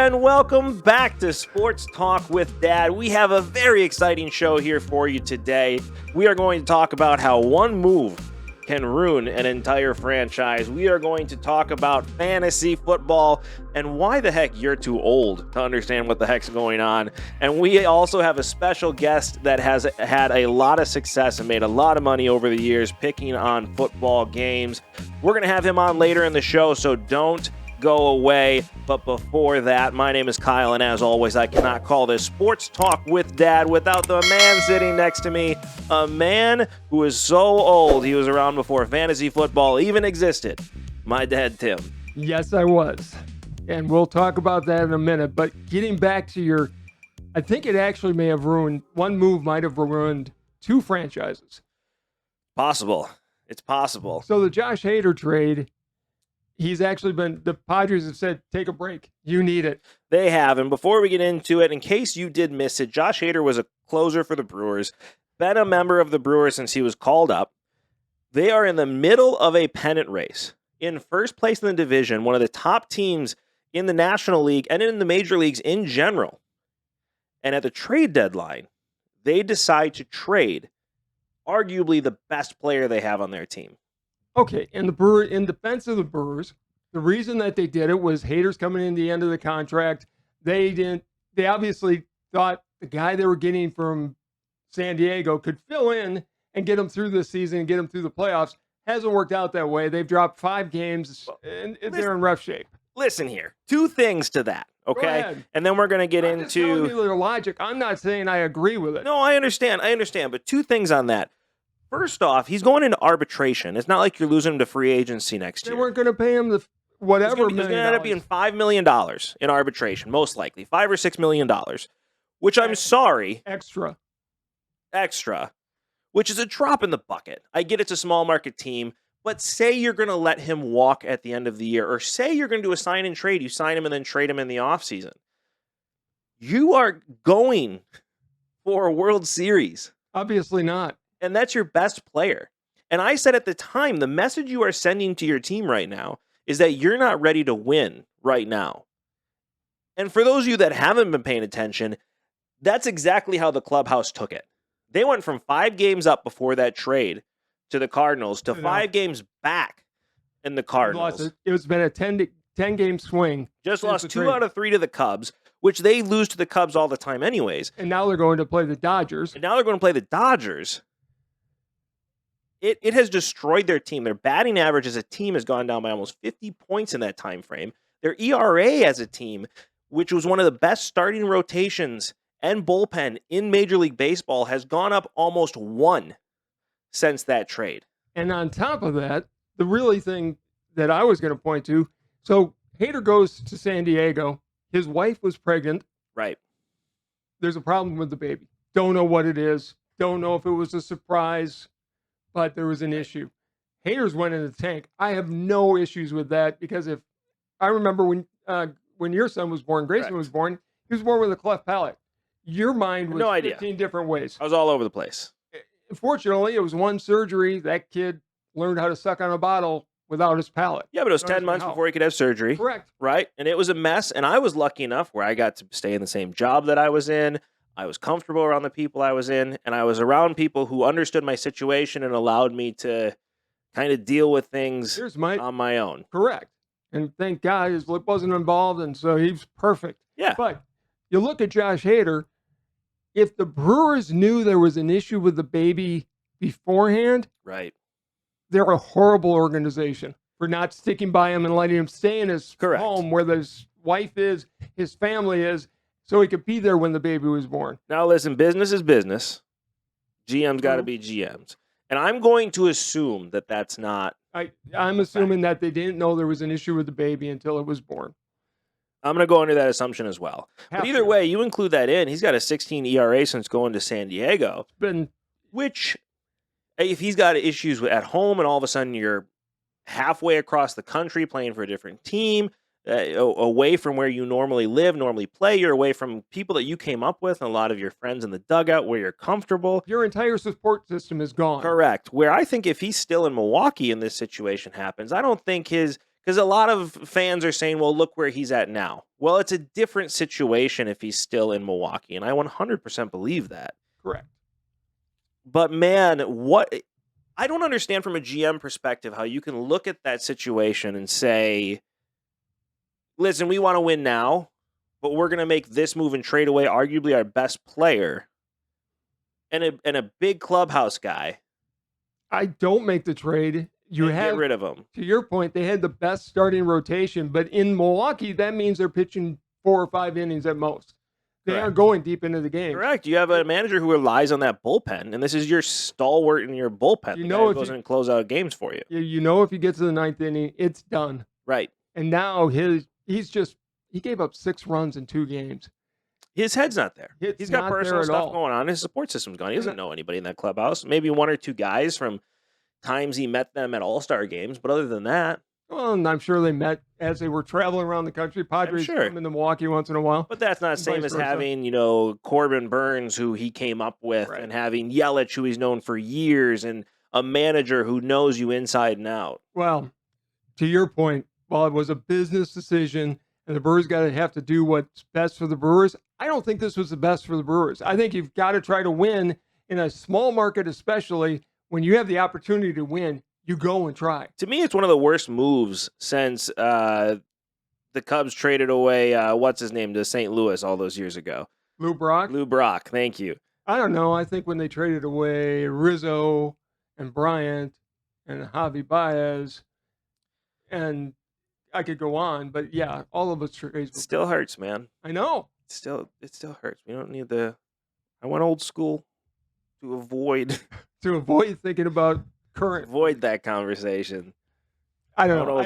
and welcome back to Sports Talk with Dad. We have a very exciting show here for you today. We are going to talk about how one move can ruin an entire franchise. We are going to talk about fantasy football and why the heck you're too old to understand what the heck's going on. And we also have a special guest that has had a lot of success and made a lot of money over the years picking on football games. We're going to have him on later in the show, so don't go away. But before that, my name is Kyle, and as always, I cannot call this Sports Talk with Dad without the man sitting next to me, a man who is so old he was around before fantasy football even existed. My dad, Tim. Yes, I was. And we'll talk about that in a minute. But getting back to I think it actually may have ruined, one move might have ruined two franchises. Possible. It's possible. So the Josh Hader trade, the Padres have said, take a break. You need it. They have. And before we get into it, in case you did miss it, Josh Hader was a closer for the Brewers, been a member of the Brewers since he was called up. They are in the middle of a pennant race. In first place in the division, one of the top teams in the National League and in the major leagues in general. And at the trade deadline, they decide to trade arguably the best player they have on their team. Okay, and in defense of the Brewers, the reason that they did it was Hader's coming in the end of the contract. They obviously thought the guy they were getting from San Diego could fill in and get them through this season and get them through the playoffs. Hasn't worked out that way. They've dropped 5 games, and they're in rough shape. Listen here, 2 things to that, okay? And then we're going to get I'm just telling you their logic. I'm not saying I agree with it. No, I understand, but 2 things on that. First off, he's going into arbitration. It's not like you're losing him to free agency next year. They weren't going to pay him the whatever It's going to end up being $5 million in arbitration, most likely. $5 or $6 million, which I'm sorry. Extra. Which is a drop in the bucket. I get it's a small market team, but say you're going to let him walk at the end of the year, or say you're going to do a sign and trade. You sign him and then trade him in the offseason. You are going for a World Series. Obviously not. And that's your best player. And I said at the time, the message you are sending to your team right now is that you're not ready to win right now. And for those of you that haven't been paying attention, that's exactly how the clubhouse took it. They went from 5 games up before that trade to the Cardinals to 5 games back in the Cardinals. It's been a 10-game swing. Just lost 2 out of 3 to the Cubs, which they lose to the Cubs all the time anyways. And now they're going to play the Dodgers. It has destroyed their team. Their batting average as a team has gone down by almost 50 points in that time frame. Their ERA as a team, which was one of the best starting rotations and bullpen in Major League Baseball, has gone up almost 1 since that trade. And on top of that, the really thing that I was going to point to, so Hader goes to San Diego. His wife was pregnant. Right. There's a problem with the baby. Don't know what it is. Don't know if it was a surprise, but there was an issue. Hader's went in the tank. I have no issues with that because if I remember when your son was born, Grayson was born, he was born with a cleft palate. Your mind was 15 different ways. I was all over the place. Fortunately, it was one surgery. That kid learned how to suck on a bottle without his palate. Yeah, but it was 10 months before he could have surgery. Correct. Right? And it was a mess. And I was lucky enough where I got to stay in the same job that I was in. I was comfortable around the people I was in. And I was around people who understood my situation and allowed me to kind of deal with things on my own. Correct. And thank God his lip wasn't involved. And so he's perfect. Yeah. But you look at Josh Hader. If the Brewers knew there was an issue with the baby beforehand, right, they're a horrible organization for not sticking by him and letting him stay in his home where his wife is, his family is, so he could be there when the baby was born. Now, listen, business is business. GM's got to be GMs. And I'm going to assume that that's not. I'm assuming that they didn't know there was an issue with the baby until it was born. I'm going to go under that assumption as well. But either way, you include that in. He's got a 16 ERA since going to San Diego. Which, if he's got issues at home and all of a sudden you're halfway across the country playing for a different team, away from where you normally live, normally play, you're away from people that you came up with and a lot of your friends in the dugout where you're comfortable. Your entire support system is gone. Correct. Where I think if he's still in Milwaukee and this situation happens, I don't think because Because a lot of fans are saying, well, look where he's at now. Well, it's a different situation if he's still in Milwaukee, and I 100% believe that. Correct. But man, I don't understand from a GM perspective how you can look at that situation and say, listen, we want to win now, but we're going to make this move and trade away arguably our best player and a big clubhouse guy. I don't make the trade. You have get rid of him. To your point, they had the best starting rotation, but in Milwaukee, that means they're pitching 4 or 5 innings at most. They Correct. aren't going deep into the game. Correct. You have a manager who relies on that bullpen, and this is your stalwart in your bullpen. You the know guy who if goes you- in and close out games for you. You know, if you get to the 9th inning, it's done. Right. And now he gave up 6 runs in 2 games. His head's not there. It's He's got not there personal at stuff all. going on. His support system's gone. He doesn't know anybody in that clubhouse. Maybe 1 or 2 guys from times he met them at All-Star games, but other than that. Well, and I'm sure they met as they were traveling around the country. Padres come into Milwaukee once in a while. But that's not the same as versa. having, Corbin Burns, who he came up with, Right. and having Yelich, who he's known for years, and a manager who knows you inside and out. Well, to your point, while it was a business decision and the Brewers got to have to do what's best for the Brewers, I don't think this was the best for the Brewers. I think you've got to try to win in a small market, especially when you have the opportunity to win. You go and try. To me, it's one of the worst moves since the Cubs traded away, what's his name, to St. Louis all those years ago. Lou Brock? Lou Brock, thank you. I don't know. I think when they traded away Rizzo and Bryant and Javi Baez, and I could go on, but yeah, all of us trades. It still hurts, man. I know. It still hurts. We don't need I went old school to avoid thinking about current. Avoid that conversation. I don't know.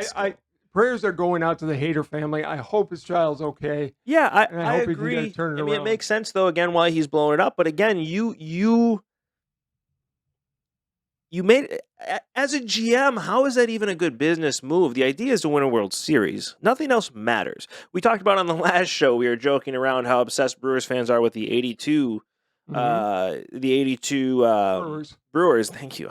Prayers are going out to the Hader family. I hope his child's okay. Yeah, I hope agree. He can turn it I mean, around. it makes sense though. Again, why he's blowing it up, but again, you made as a GM. How is that even a good business move? The idea is to win a World Series. Nothing else matters. We talked about on the last show. We were joking around how obsessed Brewers fans are with the '82. The '82 Brewers. Thank you.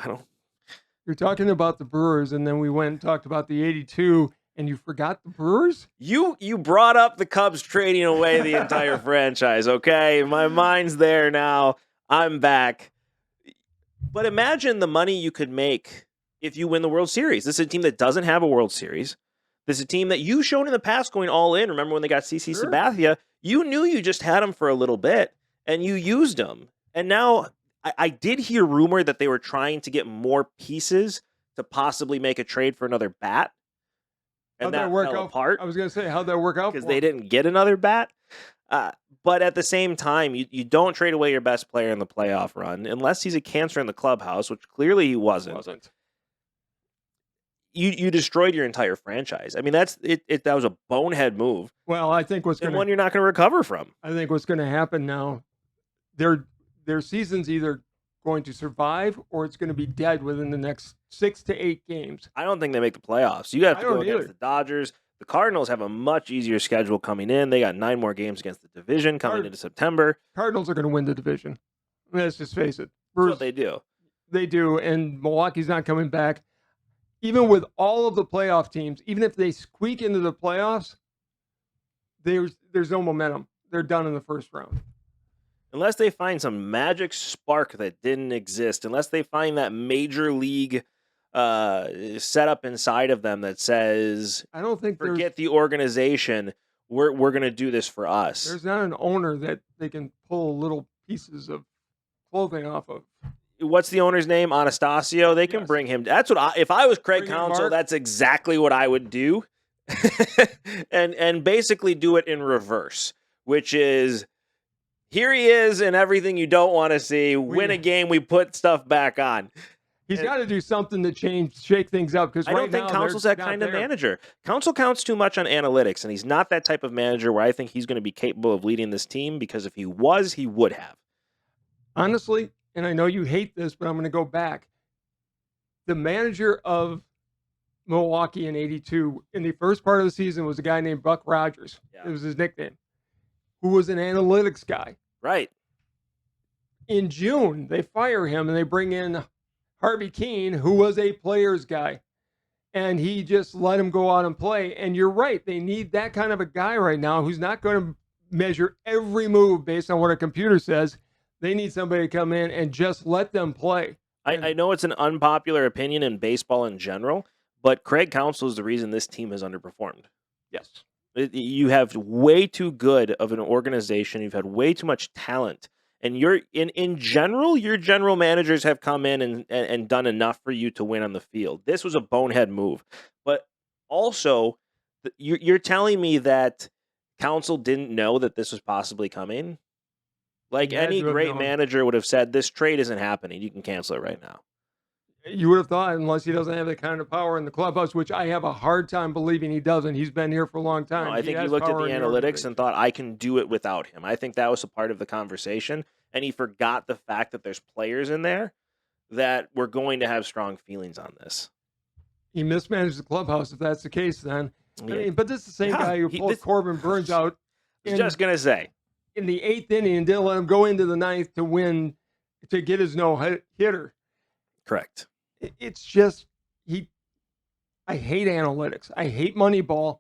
You're talking about the Brewers, and then we went and talked about the '82, and you forgot the Brewers? You brought up the Cubs trading away the entire franchise, okay? My mind's there now. I'm back. But imagine the money you could make if you win the World Series. This is a team that doesn't have a World Series. This is a team that you've shown in the past going all in. Remember when they got CC Sabathia? You knew you just had him for a little bit, and you used him. And now I did hear rumor that they were trying to get more pieces to possibly make a trade for another bat. And that fell apart. I was going to say, how'd that work out? Because they didn't get another bat. But at the same time, you don't trade away your best player in the playoff run unless he's a cancer in the clubhouse, which clearly he wasn't. You destroyed your entire franchise. I mean, that was a bonehead move. Well, I think one you're not going to recover from. I think what's going to happen now, their season's either going to survive or it's going to be dead within the next 6 to 8 games. I don't think they make the playoffs. You have to go against the Dodgers. The Cardinals have a much easier schedule coming in. They got 9 more games against the division coming into September. Cardinals are going to win the division. Let's just face it. That's what they do. They do, and Milwaukee's not coming back. Even with all of the playoff teams, even if they squeak into the playoffs, there's no momentum. They're done in the first round. Unless they find some magic spark that didn't exist, unless they find that major league setup inside of them that says, I don't think forget the organization, we're going to do this for us. There's not an owner that they can pull little pieces of clothing off of. What's the owner's name? Anastasio. They can bring him. That's what if I was Craig Counsell, that's exactly what I would do. and basically do it in reverse, which is, here he is and everything you don't want to see. Win a game, we put stuff back on. He's got to do something to shake things up, because I don't think Counsell's that kind of manager. Counsell counts too much on analytics, and he's not that type of manager where I think he's going to be capable of leading this team, because if he was, he would have. Honestly, and I know you hate this, but I'm going to go back. The manager of Milwaukee in '82 in the first part of the season was a guy named Buck Rogers. Yeah. It was his nickname, who was an analytics guy. Right. In June, they fire him and they bring in Harvey Keene, who was a player's guy. and he just let him go out and play. And you're right. They need that kind of a guy right now who's not going to measure every move based on what a computer says. They need somebody to come in and just let them play. I know it's an unpopular opinion in baseball in general, but Craig Counsell is the reason this team has underperformed. Yes. You have way too good of an organization. You've had way too much talent. And you're in general, your general managers have come in and done enough for you to win on the field. This was a bonehead move. But also, you're telling me that Counsell didn't know that this was possibly coming? Like any great manager would have said, this trade isn't happening. You can cancel it right now. You would have thought, unless he doesn't have the kind of power in the clubhouse, which I have a hard time believing he doesn't. He's been here for a long time. No, I think he looked at the analytics and thought, I can do it without him. I think that was a part of the conversation. And he forgot the fact that there's players in there that were going to have strong feelings on this. He mismanaged the clubhouse, if that's the case, then. Yeah. I mean, but this is the same guy who pulled Corbin Burns out. I was just going to say. In the 8th inning and didn't let him go into the 9th to win, to get his no-hitter. Correct. It's just, I hate analytics. I hate Moneyball.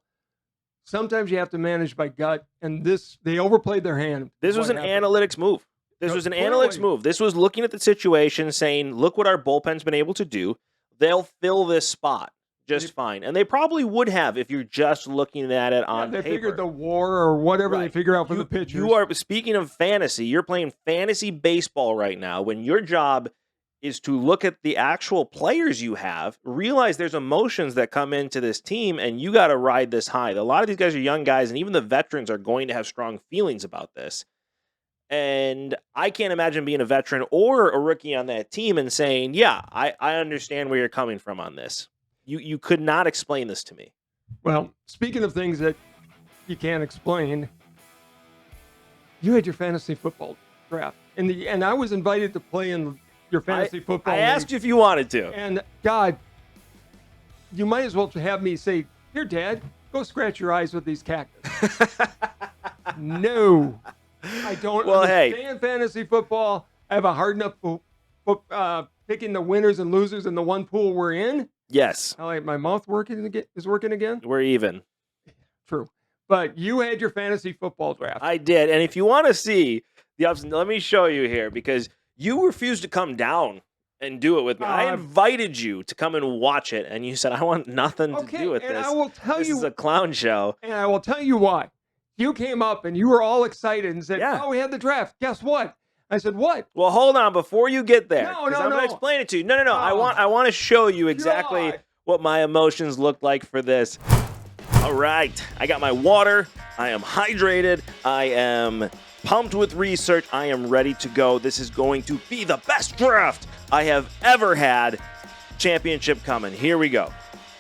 Sometimes you have to manage by gut, and they overplayed their hand. This was an analytics move. This was an analytics move. This was looking at the situation, saying, look what our bullpen's been able to do. They'll fill this spot just fine. And they probably would have if you're just looking at it on paper. They figured the WAR or whatever they figure out for the pitchers. You are, speaking of fantasy, you're playing fantasy baseball right now when your job is to look at the actual players you have, realize there's emotions that come into this team, and you got to ride this high. A lot of these guys are young guys, and even the veterans are going to have strong feelings about this. And I can't imagine being a veteran or a rookie on that team and saying, yeah, I understand where you're coming from on this. You could not explain this to me. Well, speaking of things that you can't explain, you had your fantasy football draft. And I was invited to play in your fantasy football league. Asked you if you wanted to. And, God, you might as well have me say, here, Dad, go scratch your eyes with these cactus. No. I don't understand fantasy football. I have a hard enough picking the winners and losers in the one pool we're in. Yes. My mouth is working again. We're even. True. But you had your fantasy football draft. I did. And if you want to see the ups, let me show you here, because you refused to come down and do it with me. I invited you to come and watch it, and you said, I want nothing to do with this. I will tell this is a clown show. And I will tell you why. You came up and you were all excited and said, oh, we had the draft. Guess what? I said, what? Well, hold on. Before you get there, No. I'm going to explain it to you. No. I want to show you exactly what my emotions looked like for this. All right. I got my water. I am hydrated. I am pumped with research. I am ready to go. This is going to be the best draft I have ever had. Championship coming. Here we go.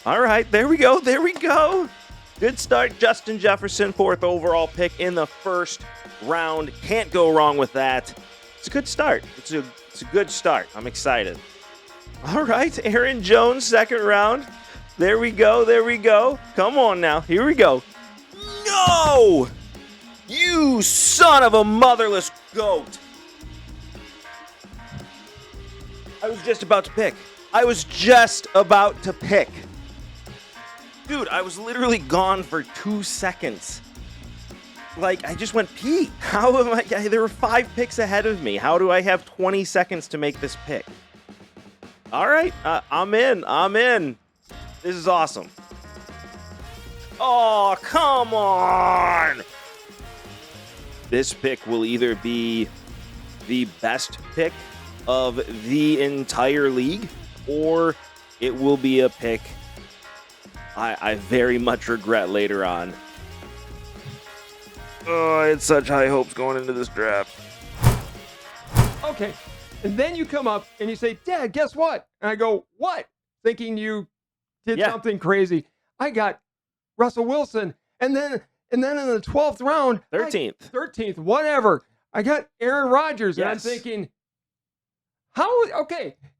All right. There we go. Good start. Justin Jefferson, 4th overall pick in the first round. Can't go wrong with that. It's a good start. It's a good start. I'm excited. All right. Aaron Jones, 2nd round. There we go. Come on now. Here we go. No! You son of a motherless goat. I was just about to pick. Dude, I was literally gone for 2 seconds. Like, I just went pee. How am I? There were 5 picks ahead of me. How do I have 20 seconds to make this pick? All right, I'm in. This is awesome. Oh, come on. This pick will either be the best pick of the entire league, or it will be a pick I very much regret later on. Oh, I had such high hopes going into this draft. Okay. And then you come up and you say, Dad, guess what? And I go, what? Thinking you did something crazy. I got Russell Wilson. And then in the 12th round. 13th, whatever. I got Aaron Rodgers. And I'm thinking,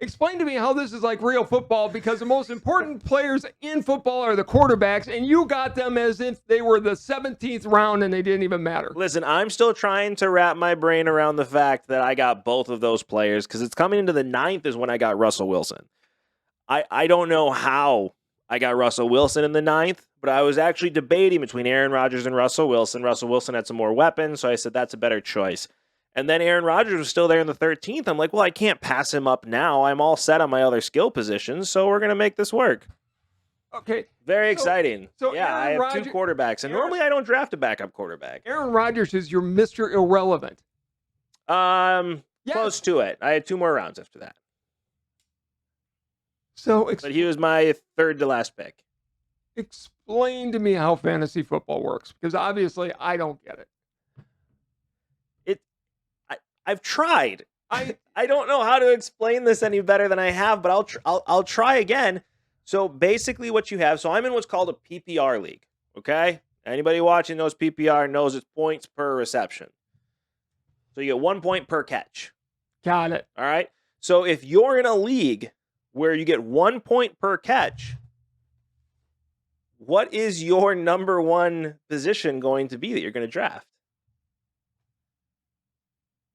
explain to me how this is like real football, because the most important players in football are the quarterbacks, and you got them as if they were the 17th round and they didn't even matter. Listen, I'm still trying to wrap my brain around the fact that I got both of those players, because it's coming into the 9th is when I got Russell Wilson. I don't know how I got Russell Wilson in the 9th, but I was actually debating between Aaron Rodgers and Russell Wilson. Russell Wilson had some more weapons, so I said that's a better choice. And then Aaron Rodgers was still there in the 13th. I'm like, well, I can't pass him up now. I'm all set on my other skill positions, so we're going to make this work. Okay. Very exciting. So yeah, I have two quarterbacks, and normally I don't draft a backup quarterback. Aaron Rodgers is your Mr. Irrelevant. Close to it. I had 2 more rounds after that. So, but he was my 3rd to last pick. Explain to me how fantasy football works, because obviously I don't get it. I've tried. I don't know how to explain this any better than I have, but I'll try again. So basically, what you have. So I'm in what's called a PPR league. Okay, anybody watching knows PPR knows it's points per reception. So you get 1 point per catch. Got it. All right. So if you're in a league where you get 1 point per catch, what is your number 1 position going to be that you're going to draft?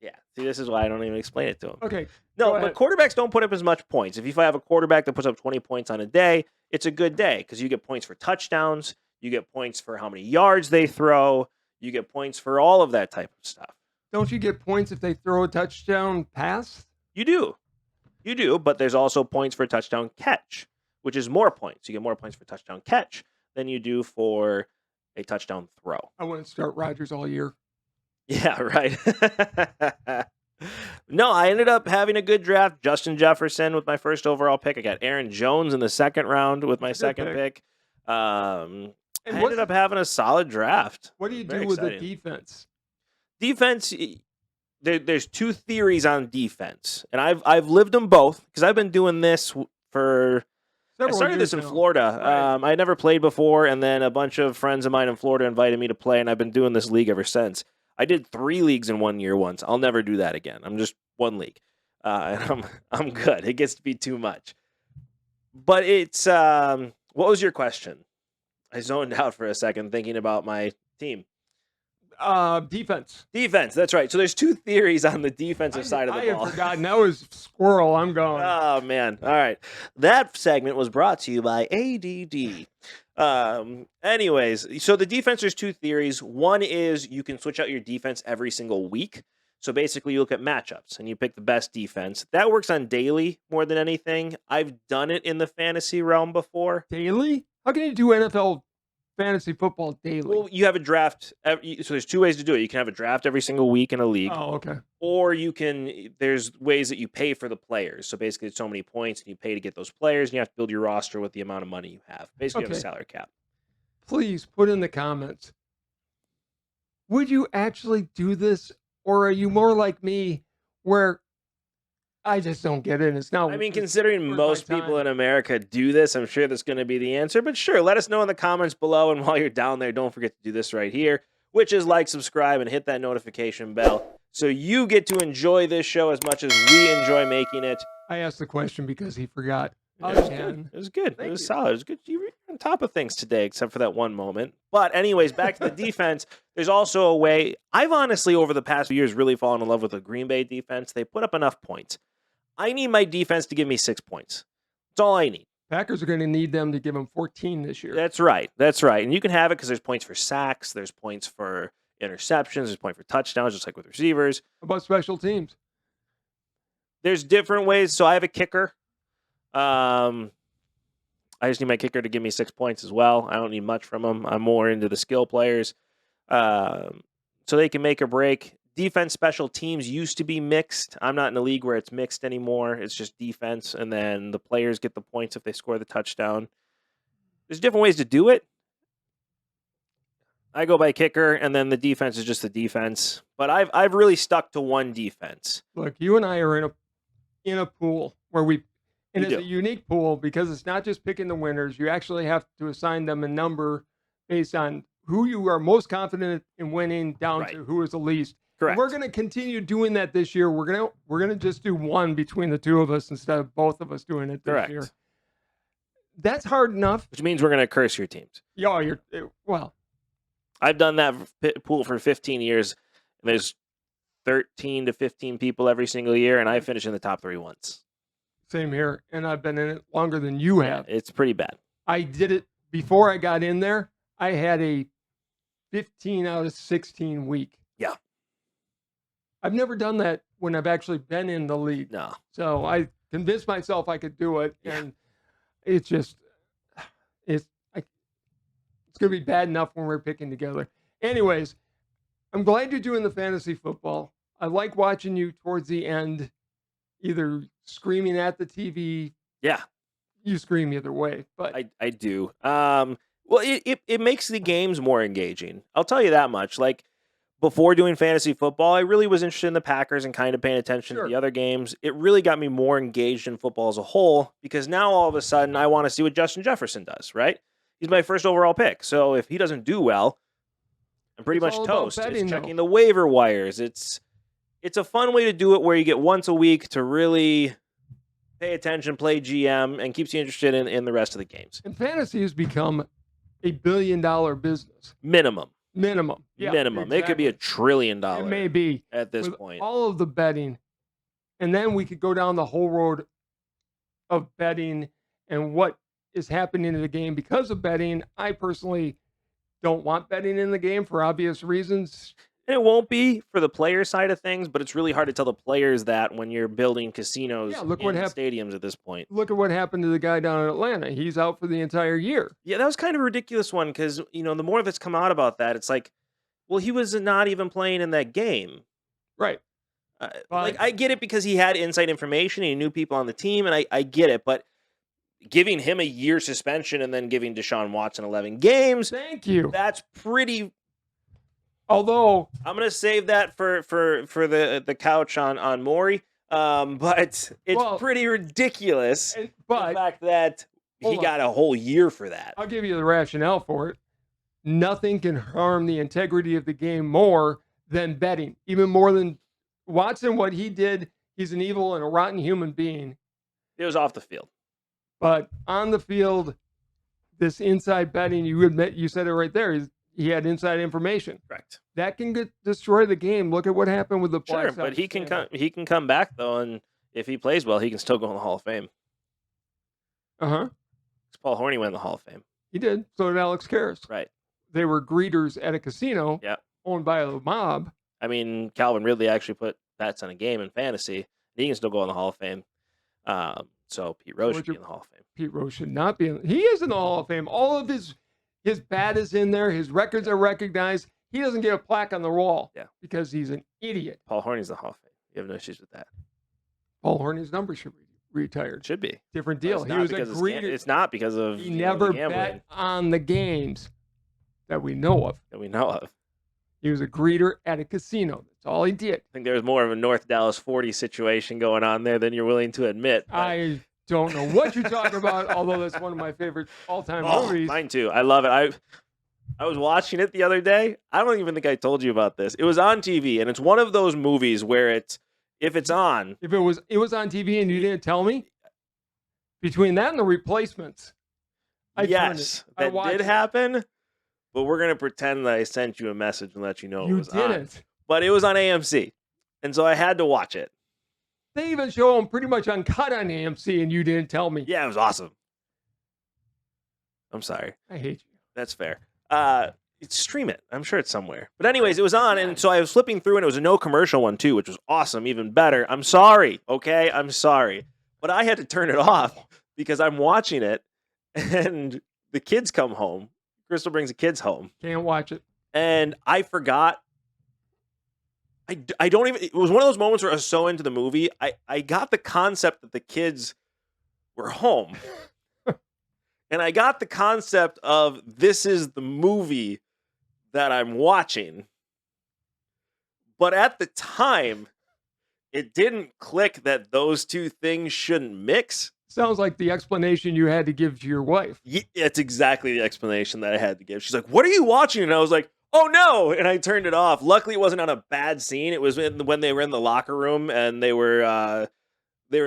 Yeah. See, this is why I don't even explain it to him. Okay. No, but quarterbacks don't put up as much points. If you have a quarterback that puts up 20 points on a day, it's a good day because you get points for touchdowns, you get points for how many yards they throw, you get points for all of that type of stuff. Don't you get points if they throw a touchdown pass? You do. You do, but there's also points for a touchdown catch, which is more points. You get more points for touchdown catch than you do for a touchdown throw. I wouldn't start Rodgers all year. Yeah, right. No, I ended up having a good draft. Justin Jefferson with my 1st overall pick. I got Aaron Jones in the 2nd round with my 2nd pick. I ended up having a solid draft. What do you do with the defense? Defense, there's 2 theories on defense, and I've lived them both because I've been doing this for. I started this in Florida. Right. I had never played before, and then a bunch of friends of mine in Florida invited me to play, and I've been doing this league ever since. I did 3 leagues in 1 year once. I'll never do that again. I'm just 1 league, and I'm good. It gets to be too much. But it's what was your question? I zoned out for a second thinking about my team. Defense. Defense. That's right. So there's 2 theories on the defensive side of the ball. I had forgotten. That was squirrel. I'm going. Oh man. All right. That segment was brought to you by ADD. Anyways, so the defense, there's 2 theories. One is you can switch out your defense every single week. So basically you look at matchups and you pick the best defense. That works on daily more than anything. I've done it in the fantasy realm before. Daily? How can you do NFL fantasy football daily? Well, you have a draft. So there's 2 ways to do it. You can have a draft every single week in a league. Oh, okay. Or there's ways that you pay for the players. So basically it's so many points and you pay to get those players and you have to build your roster with the amount of money you have. Basically you have a salary cap. Please put in the comments. Would you actually do this? Or are you more like me where I just don't get it? It's not. I mean, considering most people in America do this, I'm sure that's going to be the answer. But sure, let us know in the comments below. And while you're down there, don't forget to do this right here, which is like, subscribe, and hit that notification bell so you get to enjoy this show as much as we enjoy making it. I asked the question because he forgot. It was good. It was solid. It was good. You were on top of things today, except for that one moment. But anyways, back to the defense. There's also a way. I've honestly, over the past few years, really fallen in love with the Green Bay defense. They put up enough points. I need my defense to give me 6 points. That's all I need. Packers are going to need them to give them 14 this year. That's right. That's right. And you can have it because there's points for sacks. There's points for interceptions. There's points for touchdowns, just like with receivers. How about special teams? There's different ways. So I have a kicker. I just need my kicker to give me 6 points as well. I don't need much from him. I'm more into the skill players. So they can make or break. Defense, special teams used to be mixed. I'm not in a league where it's mixed anymore. It's just defense, and then the players get the points if they score the touchdown. There's different ways to do it. I go by kicker, and then the defense is just the defense. But I've really stuck to one defense. Look, you and I are in a pool where it's a unique pool because it's not just picking the winners. You actually have to assign them a number based on who you are most confident in winning down to who is the least. Correct. And we're going to continue doing that this year. We're going to just do one between the 2 of us instead of both of us doing it this year. That's hard enough. Which means we're going to curse your teams. Yeah, well. I've done that pool for 15 years. And there's 13 to 15 people every single year, and I finish in the top 3 once. Same here, and I've been in it longer than you have. It's pretty bad. I did it before I got in there. I had a 15 out of 16 week. Yeah. I've never done that when I've actually been in the league. No. So I convinced myself I could do it, Yeah. and it's just it's going to be bad enough when we're picking together. Anyways, I'm glad you're doing the fantasy football. I like watching you towards the end, either screaming at the TV. Yeah. You scream either way, but I do. Well, it makes the games more engaging. I'll tell you that much. Like, before doing fantasy football, I really was interested in the Packers and kind of paying attention to the other games. It really got me more engaged in football as a whole, because now all of a sudden I want to see what Justin Jefferson does, right? He's my first overall pick. So if he doesn't do well, I'm pretty much toast. It's checking the waiver wires. It's a fun way to do it, where you get once a week to really pay attention, play GM, and keeps you interested in the rest of the games. And fantasy has become $1 billion business. Minimum. Yeah, Minimum. Exactly. It could be $1 trillion. It may be at this with point. all of the betting, and then we could go down the whole road of betting and what is happening in the game because of betting. I personally don't want betting in the game for obvious reasons. And it won't be for the player side of things, but it's really hard to tell the players that when you're building casinos and stadiums at this point. Look at what happened to the guy down in Atlanta. He's out for the entire year. Yeah, that was kind of a ridiculous one, because, the more that's come out about that, it's like, well, he was not even playing in that game. Right. Like, I get it because he had inside information and he knew people on the team, and I get it, but giving him a year suspension and then giving Deshaun Watson 11 games. Thank you. That's pretty. Although I'm gonna save that for the couch on Maury, but it's pretty ridiculous. But the fact that he got a whole year for that. I'll give you the rationale for it. Nothing can harm the integrity of the game more than betting, even more than Watson. What he did, he's an evil and a rotten human being. It was off the field, but on the field, this inside betting, you said it right there. He had inside information. Correct. That can destroy the game. Look at what happened with the Sure, but he can come back though, and if he plays well, he can still go in the Hall of Fame. Paul Horney went in the Hall of Fame. He did. So did Alex Karras. Right. They were greeters at a casino. Yeah. Owned by a mob. I mean, Calvin Ridley actually put bets on a game in fantasy. He can still go in the Hall of Fame. So Pete Rose should be in the Hall of Fame. Pete Rose should not be. He is in the Hall of Fame. All of his bat is in there. His records are recognized. He doesn't get a plaque on the wall. Yeah. Because he's an idiot. Paul Horney's the Hall of Fame. You have no issues with that. Paul Horney's number should be retired. Should be. Different deal. He was a greeter. It's not because of he never bet on the games that we know of. He was a greeter at a casino. That's all he did. I think there was more of a North Dallas 40 situation going on there than you're willing to admit. But... I don't know what you're talking about, although that's one of my favorite all-time movies. Mine too. I love it. I was watching it the other day. I don't even think I told you about this. It was on TV, and it's one of those movies where if it was on TV and you didn't tell me, between that and The Replacements, that did happen. But we're going to pretend that I sent you a message and let you know it was on. You didn't. But it was on AMC. And so I had to watch it. They even show them pretty much uncut on AMC and you didn't tell me. Yeah, it was awesome. I'm sorry. I hate you. That's fair. Stream it. I'm sure it's somewhere. But anyways, it was on. And so I was flipping through and it was a no commercial one too, which was awesome. Even better. I'm sorry. Okay. I'm sorry. But I had to turn it off because I'm watching it and the kids come home. Crystal brings the kids home. Can't watch it. And I forgot. I don't even. It was one of those moments where I was so into the movie. I got the concept that the kids were home. And I got the concept of this is the movie that I'm watching. But at the time, it didn't click that those two things shouldn't mix. Sounds like the explanation you had to give to your wife. Yeah, it's exactly the explanation that I had to give. She's like, "What are you watching?" And I was like, "Oh no!" And I turned it off. Luckily, it wasn't on a bad scene. It was when they were in the locker room and they were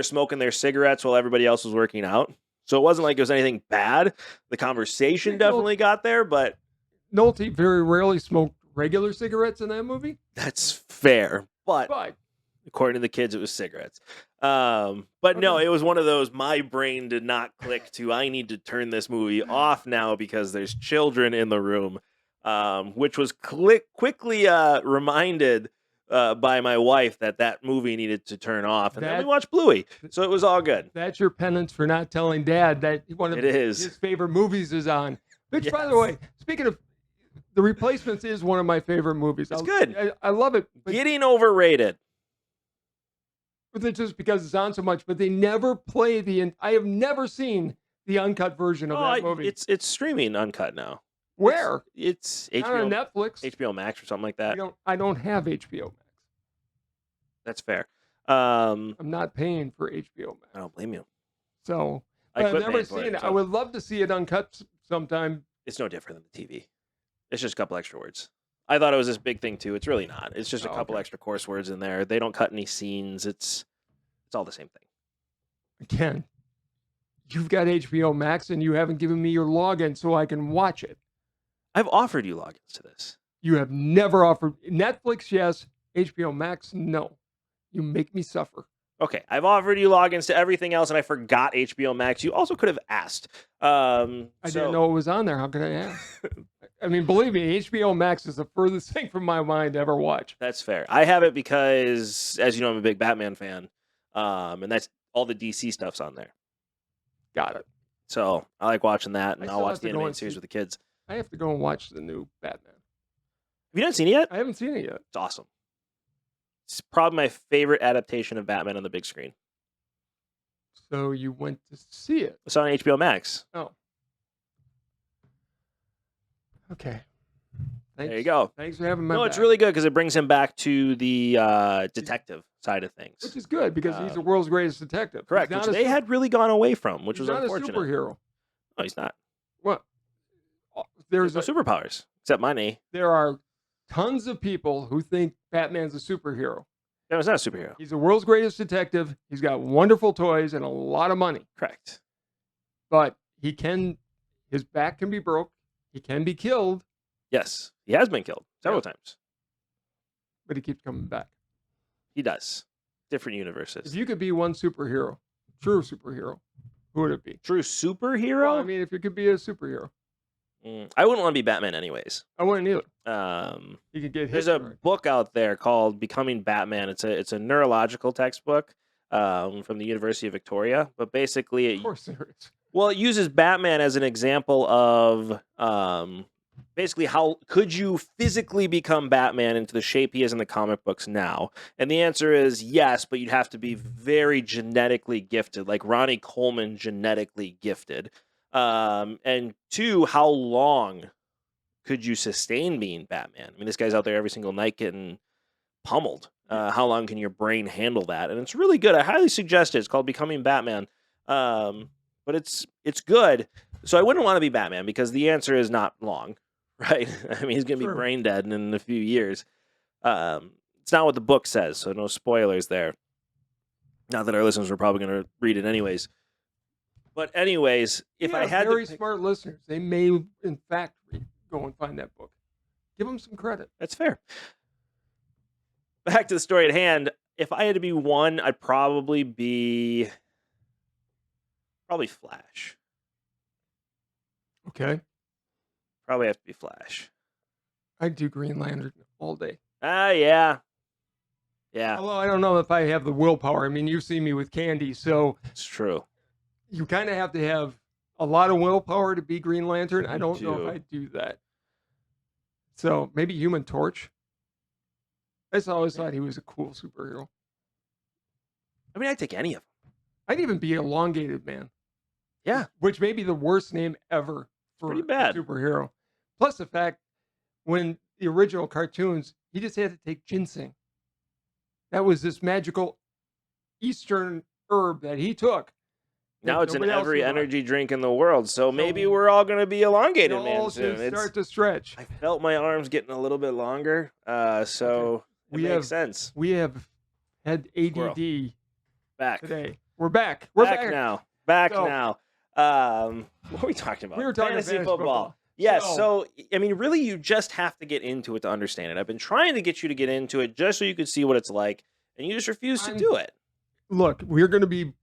smoking their cigarettes while everybody else was working out. So it wasn't like it was anything bad. The conversation definitely got there, but Nolte very rarely smoked regular cigarettes in that movie. That's fair, but According to the kids, it was cigarettes. But no, it was one of those, my brain did not click to, I need to turn this movie off now because there's children in the room, which was quickly reminded by my wife that movie needed to turn off. And then we watched Bluey, so it was all good. That's your penance for not telling Dad that one of his favorite movies is on. Which, by the way, speaking of, The Replacements is one of my favorite movies. It's good. I love it. Getting overrated. But just because it's on so much, but they never play I have never seen the uncut version of that movie. It's streaming uncut now. Where? It's HBO, not on Netflix, HBO Max or something like that. I don't have HBO Max. That's fair. I'm not paying for HBO Max. I don't blame you. So I've never seen it. I would love to see it uncut sometime. It's no different than the TV. It's just a couple extra words. I thought it was this big thing too. It's really not. It's just a couple extra course words in there. They don't cut any scenes. It's all the same thing. Again, you've got HBO Max and you haven't given me your login so I can watch it. I've offered you logins to this. You have never offered Netflix, yes. HBO Max, no. You make me suffer. Okay, I've offered you logins to everything else, and I forgot HBO Max. You also could have asked. I didn't know it was on there. How could I ask? I mean, believe me, HBO Max is the furthest thing from my mind to ever watch. That's fair. I have it because, as you know, I'm a big Batman fan, and that's all the DC stuff's on there. Got it. So I like watching that, and I'll watch the animated series with the kids. I have to go and watch the new Batman. Have you not seen it yet? I haven't seen it yet. It's awesome. It's probably my favorite adaptation of Batman on the big screen. So you went to see it? It's on HBO Max. Oh. Okay. Thanks. There you go. Thanks for having me. No, it's really good because it brings him back to the detective side of things. Which is good because he's the world's greatest detective. Correct, which they had really gone away from, which was not unfortunate. A superhero. No, he's not. What? There's no superpowers, except money. There are tons of people who think Batman's a superhero. No, he's not a superhero. He's the world's greatest detective. He's got wonderful toys and a lot of money. Correct. But his back can be broke. He can be killed. Yes, he has been killed several times. But he keeps coming back. He does. Different universes. If you could be one superhero, true superhero, who would it be? True superhero? Well, I mean, if you could be a superhero. I wouldn't want to be Batman anyways. I wouldn't either. You could get hit. There's a book out there called Becoming Batman. It's a neurological textbook from the University of Victoria. But basically, of course there is. Well, it uses Batman as an example of basically how could you physically become Batman into the shape he is in the comic books now? And the answer is yes, but you'd have to be very genetically gifted, like Ronnie Coleman genetically gifted. And two, how long could you sustain being Batman? I mean, this guy's out there every single night getting pummeled. How long can your brain handle that? And it's really good. I highly suggest it. It's called Becoming Batman. But it's good. So I wouldn't want to be Batman because the answer is not long, right? I mean, he's going to be brain dead in a few years. It's not what the book says, so no spoilers there. Not that our listeners were probably going to read it anyways. But anyways, if I had very smart listeners, they may in fact go and find that book. Give them some credit. That's fair. Back to the story at hand. If I had to be one, I'd probably be Flash. Okay. Probably have to be Flash. I'd do Green Lantern all day. Yeah. Yeah. Although I don't know if I have the willpower. I mean, you've seen me with candy, so it's true. You kind of have to have a lot of willpower to be Green Lantern. I don't know if I'd do that. So maybe Human Torch. I just always thought he was a cool superhero. I mean, I'd take any of them. I'd even be Elongated Man. Yeah. Which may be the worst name ever for a superhero. Plus the fact, when the original cartoons, he just had to take ginseng. That was this magical Eastern herb that he took. Now it's in every energy drink in the world, so maybe we're all going to be elongated, man. Soon. Start to stretch. I felt my arms getting a little bit longer, so it makes sense. We have had ADD back today. We're back. We're back now. Back now. What are we talking about? We were talking fantasy football. Yes. So, I mean, really, you just have to get into it to understand it. I've been trying to get you to get into it just so you could see what it's like and you just refuse to do it. Look, we're going to be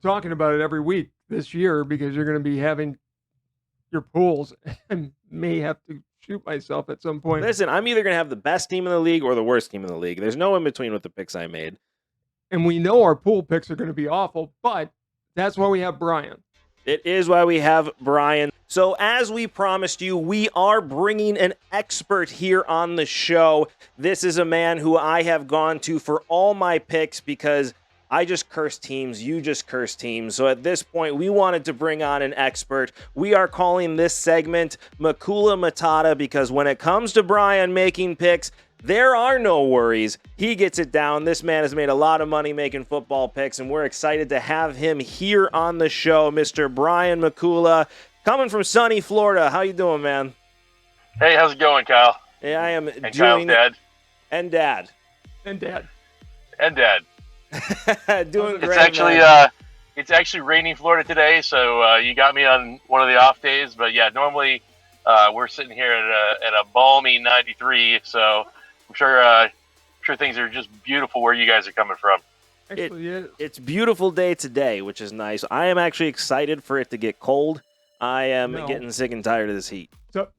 talking about it every week this year because you're going to be having your pools and may have to shoot myself at some point. Listen, I'm either going to have the best team in the league or the worst team in the league. There's no in between with the picks I made. And we know our pool picks are going to be awful, but that's why we have Brian. It is why we have Brian. So as we promised you, we are bringing an expert here on the show. This is a man who I have gone to for all my picks because I just curse teams, you just curse teams. So at this point, we wanted to bring on an expert. We are calling this segment Makula Matata because when it comes to Brian making picks, there are no worries. He gets it down. This man has made a lot of money making football picks, and we're excited to have him here on the show, Mr. Brian Makula, coming from sunny Florida. How you doing, man? Hey, how's it going, Kyle? Yeah, I am and doing... Kyle's dad. And dad. And dad. And dad. Doing great. It's actually raining Florida today, so you got me on one of the off days. But yeah, normally we're sitting here at a balmy 93, so I'm sure things are just beautiful where you guys are coming from. It's a beautiful day today, which is nice. I am actually excited for it to get cold. I am getting sick and tired of this heat. So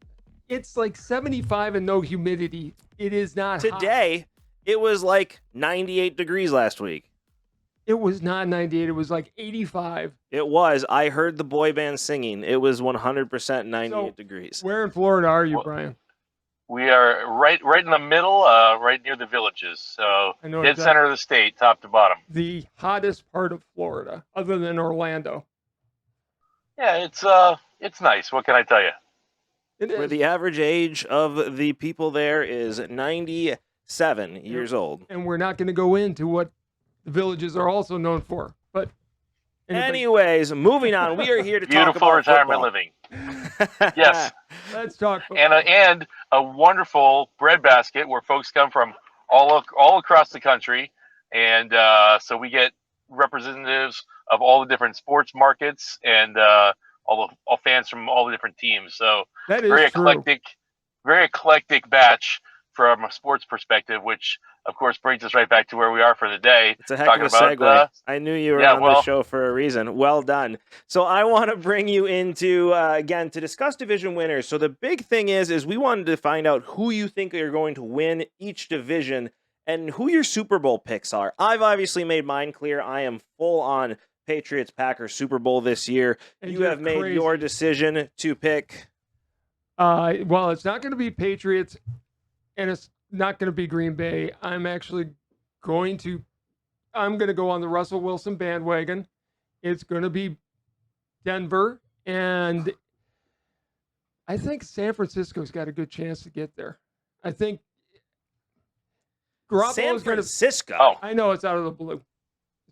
it's like 75 and no humidity. It is not today. Hot. It was like 98 degrees last week. It was not 98. It was like 85. It was. I heard the boy band singing. It was 100% 98 degrees. Where in Florida are you, Brian? We are right in the middle, right near the Villages. So dead center of the state, top to bottom. The hottest part of Florida, other than Orlando. Yeah, it's nice. What can I tell you? It is. Where the average age of the people there is 97 years old. And we're not going to go into what the Villages are also known for. But anyways, moving on. We are here to talk beautiful about retirement football. living. Yes. Let's talk football. And a wonderful breadbasket where folks come from all across the country. And so we get representatives of all the different sports markets and all fans from all the different teams. So that is very eclectic batch from a sports perspective, which of course brings us right back to where we are for the day. It's a heck of a segue. I knew you were on the show for a reason. Well done. So I want to bring you into, again, to discuss division winners. So the big thing is we wanted to find out who you think are going to win each division and who your Super Bowl picks are. I've obviously made mine clear. I am full on Patriots-Packers Super Bowl this year. And you have made your decision to pick. Well, it's not going to be Patriots, and it's not going to be Green Bay. I'm going to go on the Russell Wilson bandwagon. It's going to be Denver, and I think San Francisco's got a good chance to get there. I think Garoppolo's San Francisco. I know it's out of the blue.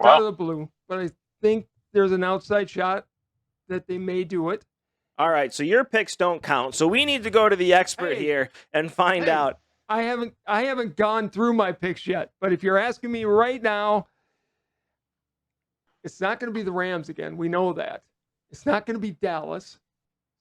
Out of the blue, but I think there's an outside shot that they may do it. All right, so your picks don't count. So we need to go to the expert here and find out. I haven't gone through my picks yet, but if you're asking me right now, it's not going to be the Rams again. We know that. It's not going to be Dallas.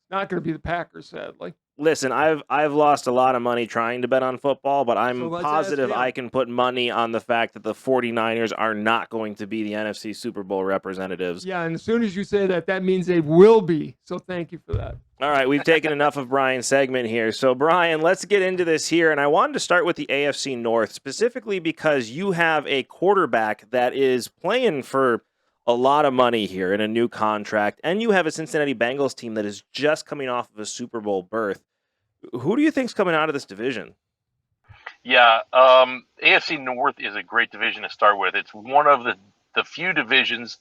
It's not going to be the Packers, sadly. Listen, I've lost a lot of money trying to bet on football, but I'm positive I can put money on the fact that the 49ers are not going to be the NFC Super Bowl representatives. Yeah, and as soon as you say that, that means they will be. So thank you for that. All right, we've taken enough of Brian's segment here. So, Brian, let's get into this here. And I wanted to start with the AFC North, specifically because you have a quarterback that is playing for a lot of money here in a new contract, and you have a Cincinnati Bengals team that is just coming off of a Super Bowl berth. Who do you think's coming out of this division? Yeah, AFC North is a great division to start with. It's one of the few divisions,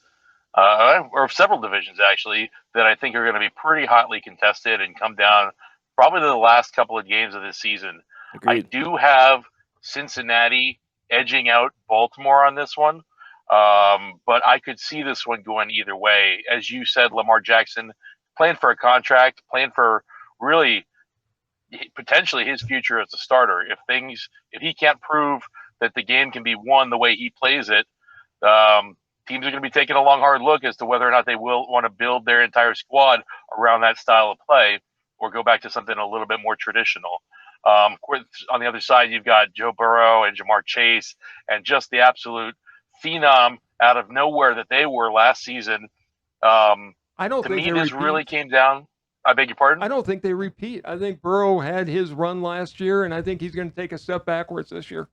or several divisions actually, that I think are going to be pretty hotly contested and come down probably to the last couple of games of this season. Agreed. I do have Cincinnati edging out Baltimore on this one, but I could see this one going either way. As you said, Lamar Jackson playing for a contract, playing for really potentially his future as a starter. If he can't prove that the game can be won the way he plays it, teams are going to be taking a long, hard look as to whether or not they will want to build their entire squad around that style of play or go back to something a little bit more traditional. Of course, on the other side, you've got Joe Burrow and Jamar Chase, and just the absolute phenom out of nowhere that they were last season. I don't To think me, they this repeat. really came down. I beg your pardon? I don't think they repeat. I think Burrow had his run last year, and I think he's going to take a step backwards this year.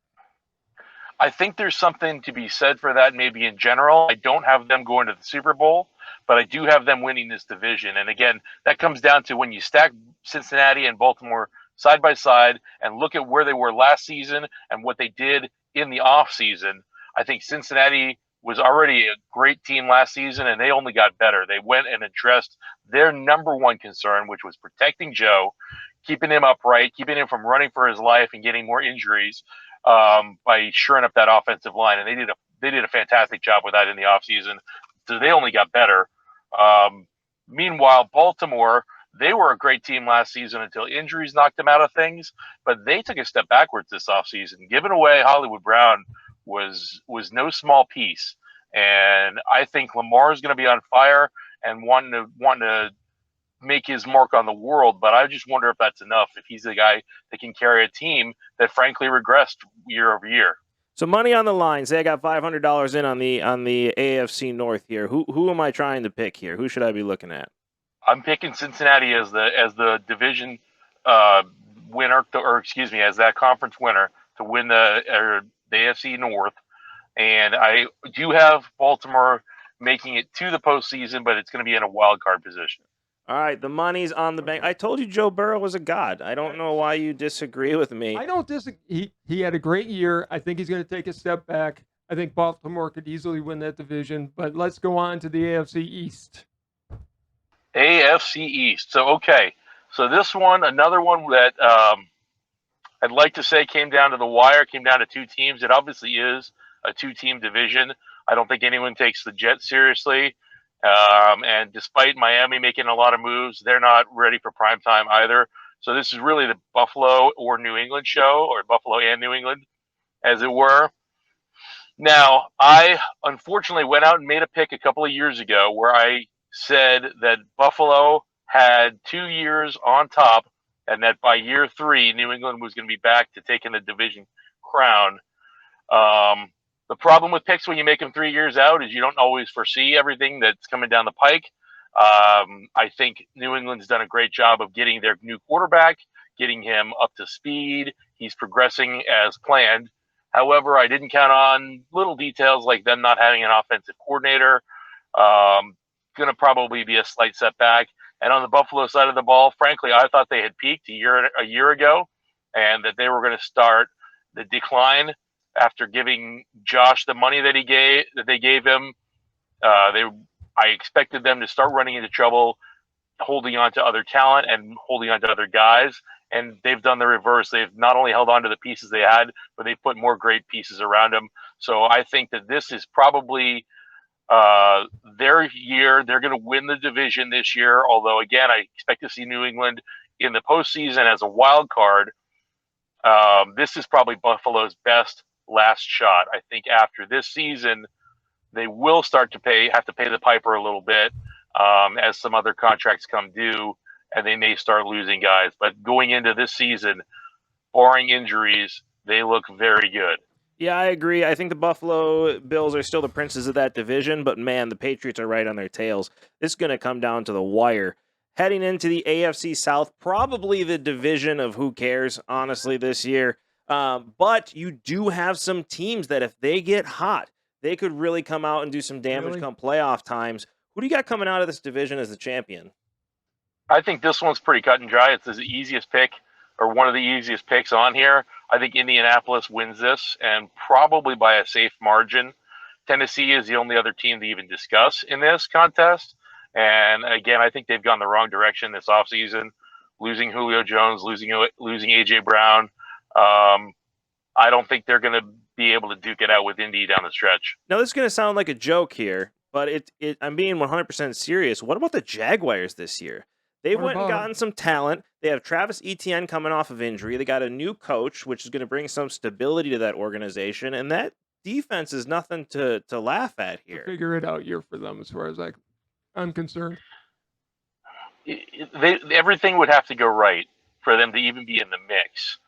I think there's something to be said for that maybe in general. I don't have them going to the Super Bowl, but I do have them winning this division. And again, that comes down to when you stack Cincinnati and Baltimore side by side and look at where they were last season and what they did in the offseason. I think Cincinnati was already a great team last season, and they only got better. They went and addressed their number one concern, which was protecting Joe, keeping him upright, keeping him from running for his life and getting more injuries by shoring up that offensive line. And they did a fantastic job with that in the offseason. So they only got better. Meanwhile, Baltimore, they were a great team last season until injuries knocked them out of things, but they took a step backwards this offseason. Giving away Hollywood Brown was no small piece. And I think Lamar is going to be on fire and wanting to make his mark on the world, but I just wonder if that's enough, if he's the guy that can carry a team that frankly regressed year over year. So money on the line. Say I got $500 in on the AFC North here. Who am I trying to pick here? Who should I be looking at? I'm picking Cincinnati as the division winner, as that conference winner to win the AFC North. And I do have Baltimore making it to the postseason, but it's going to be in a wild card position. All right, the money's on the bank. I told you Joe Burrow was a god. I don't know why you disagree with me. I don't disagree. He had a great year. I think he's going to take a step back. I think Baltimore could easily win that division. But let's go on to the AFC East. AFC East. So this one, another one that I'd like to say came down to the wire, came down to two teams. It obviously is a two-team division. I don't think anyone takes the Jets seriously. And despite Miami making a lot of moves, they're not ready for prime time either. So this is really the Buffalo or New England show, or Buffalo and New England, as it were. Now, I unfortunately went out and made a pick a couple of years ago where I said that Buffalo had 2 years on top and that by year 3, New England was going to be back to taking the division crown. The problem with picks when you make them 3 years out is you don't always foresee everything that's coming down the pike. I think New England's done a great job of getting their new quarterback, getting him up to speed. He's progressing as planned. However, I didn't count on little details like them not having an offensive coordinator. Going to probably be a slight setback. And on the Buffalo side of the ball, frankly, I thought they had peaked a year ago and that they were going to start the decline after giving Josh the money that they gave him. I expected them to start running into trouble, holding on to other talent and holding on to other guys. And they've done the reverse. They've not only held on to the pieces they had, but they've put more great pieces around them. So I think that this is probably their year. They're going to win the division this year. Although, again, I expect to see New England in the postseason as a wild card. This is probably Buffalo's best last shot. I think after this season, they will start to have to pay the piper a little bit as some other contracts come due, and they may start losing guys. But going into this season, barring injuries, they look very good. Yeah, I agree. I think the Buffalo Bills are still the princes of that division, but man, the Patriots are right on their tails. This is going to come down to the wire. Heading into the AFC South, probably the division of who cares, honestly, this year. But you do have some teams that if they get hot, they could really come out and do some damage come playoff times. Who do you got coming out of this division as the champion? I think this one's pretty cut and dry. It's the easiest pick, or one of the easiest picks on here. I think Indianapolis wins this, and probably by a safe margin. Tennessee is the only other team to even discuss in this contest. And again, I think they've gone the wrong direction this offseason, losing Julio Jones, losing A.J. Brown. I don't think they're going to be able to duke it out with Indy down the stretch. Now, this is going to sound like a joke here, but I'm being 100% serious. What about the Jaguars this year? They've went and gotten some talent. They have Travis Etienne coming off of injury. They got a new coach, which is going to bring some stability to that organization, and that defense is nothing to laugh at here. Figure it out year for them as far as I'm concerned. Everything would have to go right for them to even be in the mix.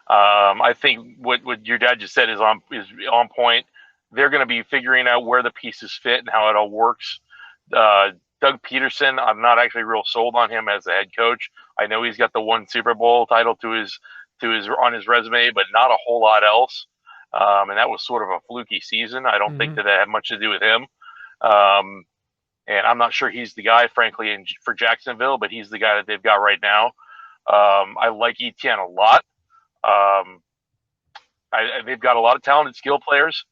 I think what your dad just said is on point. They're going to be figuring out where the pieces fit and how it all works. Doug Peterson, I'm not actually real sold on him as a head coach. I know he's got the one Super Bowl title to his on his resume, but not a whole lot else. And that was sort of a fluky season. I don't think that had much to do with him. And I'm not sure he's the guy, frankly, for Jacksonville, but he's the guy that they've got right now. I like Etienne a lot. They've got a lot of talented skill players.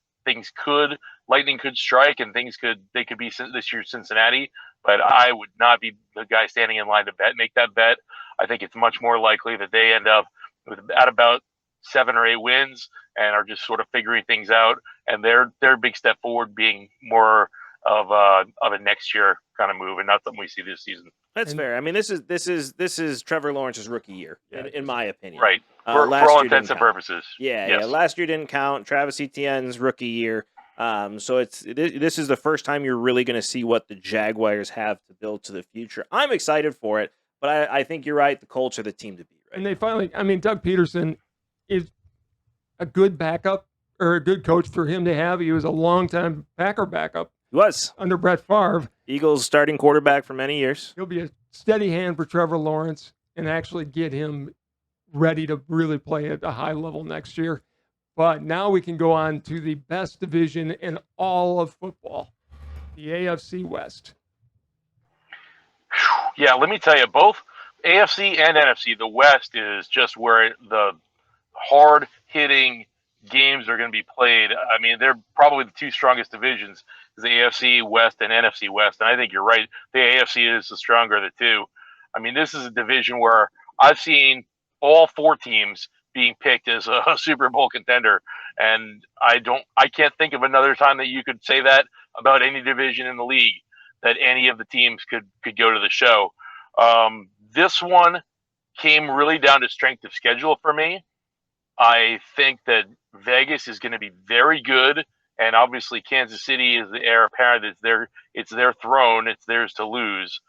Lightning could strike, and they could be this year's Cincinnati. But I would not be the guy standing in line to make that bet. I think it's much more likely that they end up at about 7 or 8 wins and are just sort of figuring things out. And their big step forward being more of a next year kind of move, and not something we see this season. That's fair. I mean, this is Trevor Lawrence's rookie year, in my opinion. Right. For all intents and purposes. Yeah. Last year didn't count. Travis Etienne's rookie year. So this is the first time you're really going to see what the Jaguars have to build to the future. I'm excited for it, but I think you're right. The Colts are the team to beat. Right? And they finally, Doug Peterson is a good backup or a good coach for him to have. He was a long-time Packer backup. He was. Under Brett Favre. Eagles starting quarterback for many years. He'll be a steady hand for Trevor Lawrence and actually get him ready to really play at a high level next year. But now we can go on to the best division in all of football, the AFC West. Yeah, let me tell you, both AFC and NFC, the West is just where the hard-hitting games are going to be played. I mean, they're probably the two strongest divisions, is the AFC West and NFC West. And I think you're right. The AFC is the stronger of the two. I mean, this is a division where I've seen all 4 teams being picked as a Super Bowl contender. And I can't think of another time that you could say that about any division in the league, that any of the teams could go to the show. This one came really down to strength of schedule for me. I think that Vegas is going to be very good, and obviously Kansas City is the heir apparent. It's their throne. It's theirs to lose.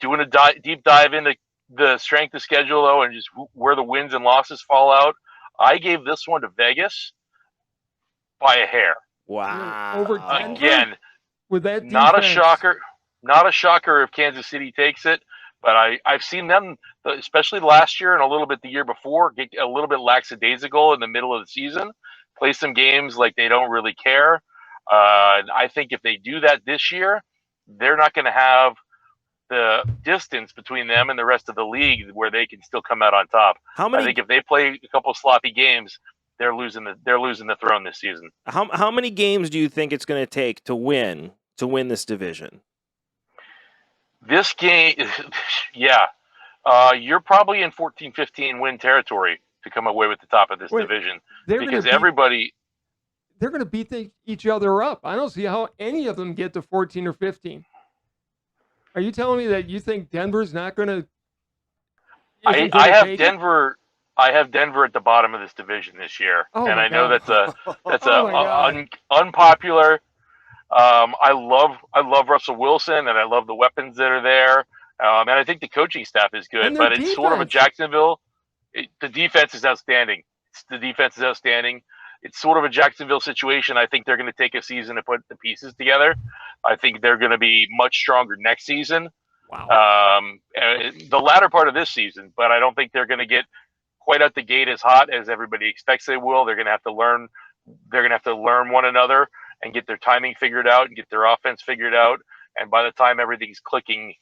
Doing a deep dive into the strength of schedule, though, and just where the wins and losses fall out, I gave this one to Vegas by a hair. Wow. Over Denver? Again, with that defense. Not a shocker. Not a shocker if Kansas City takes it, but I've seen them, especially last year and a little bit the year before, get a little bit lackadaisical in the middle of the season, play some games like they don't really care. I think if they do that this year, they're not going to have the distance between them and the rest of the league where they can still come out on top. I think if they play a couple sloppy games, they're losing the throne this season. How many games do you think it's going to take to win this division? This game, yeah, you're probably in 14-15 win territory to come away with the top of this division, because they're going to beat each other up. I don't see how any of them get to 14 or 15. Are you telling me that you think Denver's not going to? I have Denver at the bottom of this division this year, and I know that's unpopular. I love Russell Wilson, and I love the weapons that are there, and I think the coaching staff is good. But it's sort of a Jacksonville. The defense is outstanding. It's sort of a Jacksonville situation. I think they're going to take a season to put the pieces together. I think they're going to be much stronger next season. Wow. The latter part of this season, but I don't think they're going to get quite out the gate as hot as everybody expects they will. They're going to have to learn. They're going to have to learn one another and get their timing figured out and get their offense figured out. And by the time everything's clicking,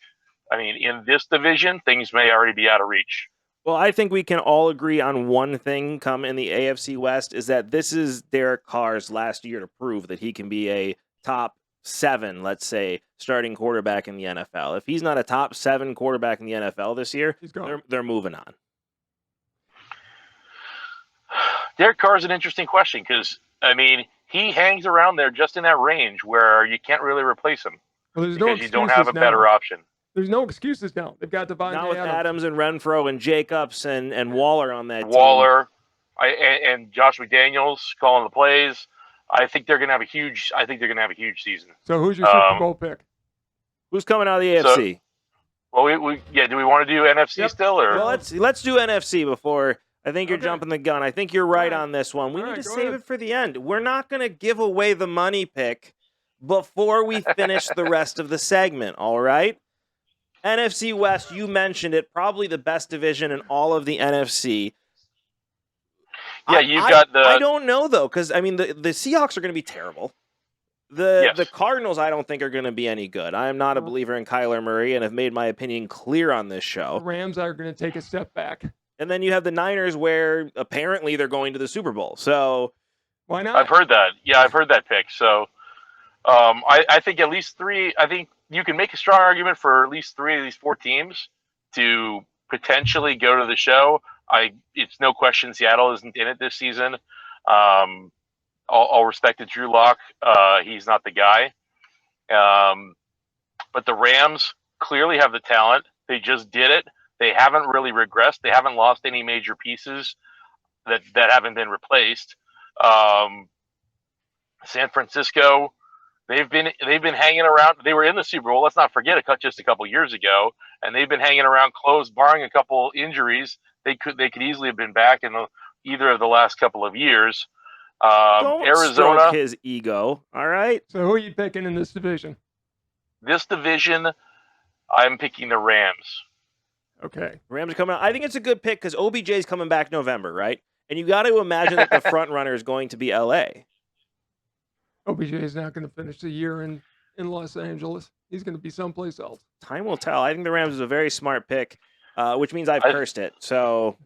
I mean, in this division, things may already be out of reach. Well, I think we can all agree on one thing come in the AFC West, is that this is Derek Carr's last year to prove that he can be a top 7, let's say, starting quarterback in the NFL. If he's not a top 7 quarterback in the NFL this year, they're moving on. Derek Carr is an interesting question because, I mean, he hangs around there just in that range where you can't really replace him because you don't have a better option. There's no excuses now. They've got Devontae now with Adams and Renfro and Jacobs and Waller on that team. And Josh McDaniels calling the plays. I think they're going to have a huge season. So who's your Super Bowl pick? Who's coming out of the AFC? Well, do we want to do NFC Yep. still, or Well, let's do NFC before. I think you're Okay. jumping the gun. I think you're right All right. on this one. We All need right, to go save ahead. it for the end. We're not going to give away the money pick before we finish the rest of the segment, all right? NFC West, you mentioned it, probably the best division in all of the NFC. Yeah, I don't know, though, because, I mean, the Seahawks are going to be terrible. The Yes. Cardinals, I don't think, are going to be any good. I am not a believer in Kyler Murray and have made my opinion clear on this The show. Rams are going to take a step back. And then you have the Niners, where apparently they're going to the Super Bowl. So Why not? I've heard that. Yeah, I've heard that pick. So I think at least three. I think you can make a strong argument for at least three of these four teams to potentially go to the show. It's no question Seattle isn't in it this season. All respect to Drew Lock. He's not the guy. But the Rams clearly have the talent. They just did it. They haven't really regressed. They haven't lost any major pieces that haven't been replaced. San Francisco, they've been hanging around. They were in the Super Bowl. Let's not forget just a couple years ago, and they've been hanging around close, barring a couple injuries. They could easily have been back in either of the last couple of years. don't Arizona, stroke his ego, all right? So who are you picking in this division? this division, I'm picking the Rams. Okay. Rams are coming out. I think it's a good pick because OBJ is coming back November, right? And you got to imagine that the front runner is going to be LA. OBJ is not going to finish the year in Los Angeles. He's going to be someplace else. Time will tell. I think the Rams is a very smart pick, which means I've cursed it. So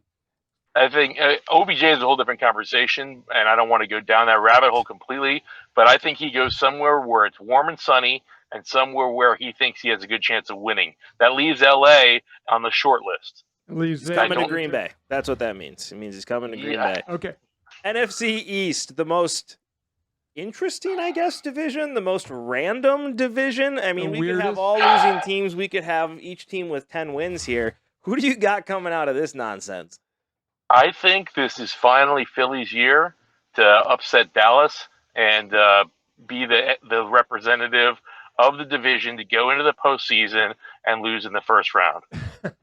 I think OBJ is a whole different conversation, and I don't want to go down that rabbit hole completely, but I think he goes somewhere where it's warm and sunny and somewhere where he thinks he has a good chance of winning. That leaves LA on the short list. Leaves he's coming to Green Bay. That's what that means. It means he's coming to Green Bay. Okay. NFC East, the most interesting, I guess, division, the most random division. I mean, we could have all losing teams. We could have each team with 10 wins here. Who do you got coming out of this nonsense? I think this is finally Philly's year to upset Dallas and be the representative of the division to go into the postseason and lose in the first round.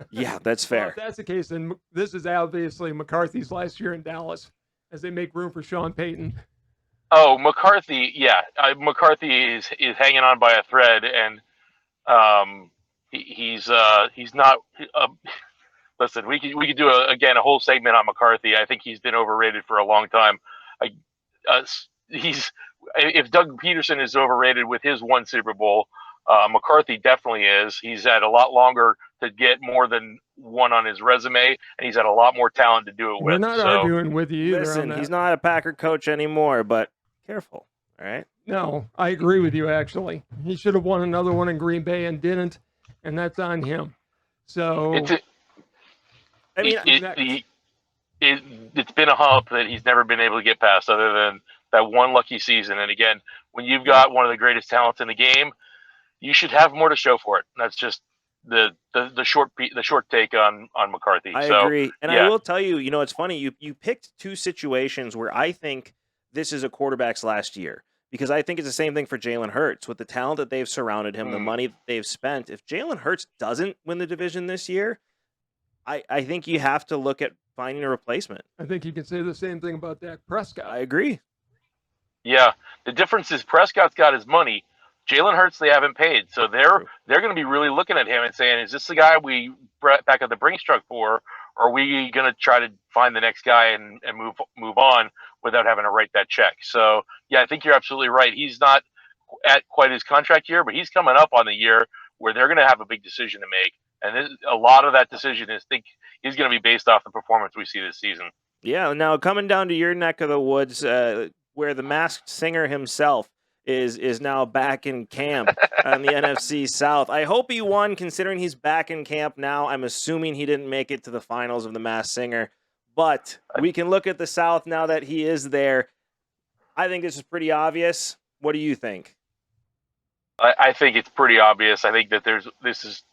Yeah, that's fair. Well, if that's the case, then this is obviously McCarthy's last year in Dallas as they make room for Sean Payton. Oh, McCarthy, yeah. McCarthy is hanging on by a thread, and he's not. Listen, we could do a whole segment on McCarthy. I think he's been overrated for a long time. If Doug Peterson is overrated with his one Super Bowl, McCarthy definitely is. He's had a lot longer to get more than one on his resume, and he's had a lot more talent to do it with. We're not arguing with you either. Listen, he's not a Packer coach anymore, but careful, all right? No, I agree with you, actually. He should have won another one in Green Bay and didn't, and that's on him. So, it's been a hump that he's never been able to get past other than that one lucky season. And again, when you've got one of the greatest talents in the game, you should have more to show for it. That's just the short take on McCarthy. I agree. And I will tell you, it's funny. You picked two situations where I think this is a quarterback's last year, because I think it's the same thing for Jalen Hurts with the talent that they've surrounded him, the money that they've spent. If Jalen Hurts doesn't win the division this year, I think you have to look at finding a replacement. I think you can say the same thing about Dak Prescott. I agree. Yeah, the difference is Prescott's got his money. Jalen Hurts they haven't paid, so they're going to be really looking at him and saying, "Is this the guy we back at the Brinks truck for, or are we going to try to find the next guy and move on without having to write that check?" So yeah, I think you're absolutely right. He's not at quite his contract year, but he's coming up on the year where they're going to have a big decision to make, and a lot of that decision is going to be based off the performance we see this season. Yeah. Now coming down to your neck of the woods, where the masked singer himself is now back in camp on the NFC South. I hope he won, considering he's back in camp now. I'm assuming he didn't make it to the finals of the Masked Singer, but we can look at the South now that he is there. I think this is pretty obvious. What do you think? I think it's pretty obvious. I think that this is